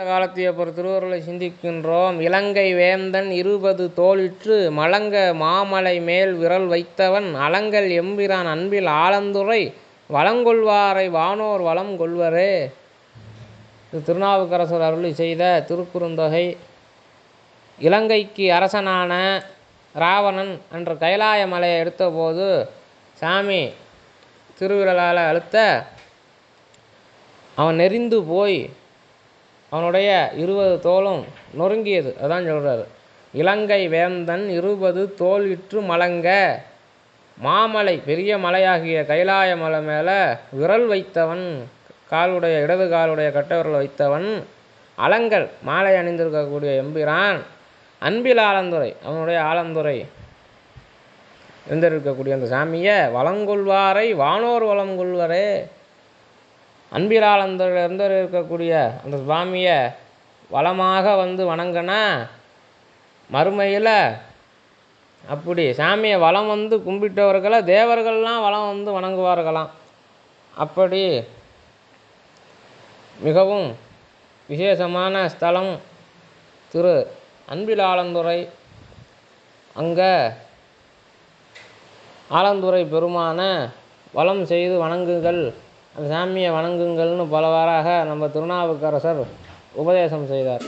காலத்தியப்பர் திருவருளை சிந்திக்கின்றோம். இலங்கை வேந்தன் 20 தோளிற்று மலங்க மாமலை மேல் விரல் வைத்தவன் அலங்கல் எம்பிரான் அன்பில் ஆலந்துறை வளங்கொள்வாரை வானோர் வளம் கொள்வரே. இது திருநாவுக்கரசர் அருளி செய்த திருக்குறுந்தொகை. இலங்கைக்கு அரசனான ராவணன் அன்று கைலாய மலையை எடுத்தபோது சாமி திருவிரலால் அழுத்த அவன் நெறிந்து போய் அவனுடைய 20 தோளும் நொறுங்கியது. அதான் சொல்கிறார். இலங்கை வேந்தன் 20 தோளிற்று மலங்க மாமலை பெரிய மலையாகிய கைலாய மலை மேலே விரல் வைத்தவன், காலுடைய இடது காலுடைய கட்டை விரல் வைத்தவன் அலங்கல் மாலை அணிந்திருக்கக்கூடிய எம்பிரான் அன்பில் ஆலந்துறை அவனுடைய ஆலந்துறை இருந்திருக்கக்கூடிய அந்த சாமியை வளங்கொள்வாரை வானோர் வளம் கொள்வரே. அன்பில் ஆலந்துறையில் இருந்திருக்கக்கூடிய அந்த சுவாமியை வளமாக வந்து வணங்கினா மறுமையில் அப்படி சாமியை வளம் வந்து கும்பிட்டவர்களை தேவர்கள்லாம் வளம் வந்து வணங்குவார்களாம். அப்படி மிகவும் விசேஷமான ஸ்தலம் திரு அன்பில் ஆலந்துறை. அங்கே ஆலந்துறை பெருமான வலம் செய்து வணங்குங்கள், அந்த சாமியை வணங்குங்கள்னு பலவாறாக நம்ம திருநாவுக்கரசர் உபதேசம் செய்தார்.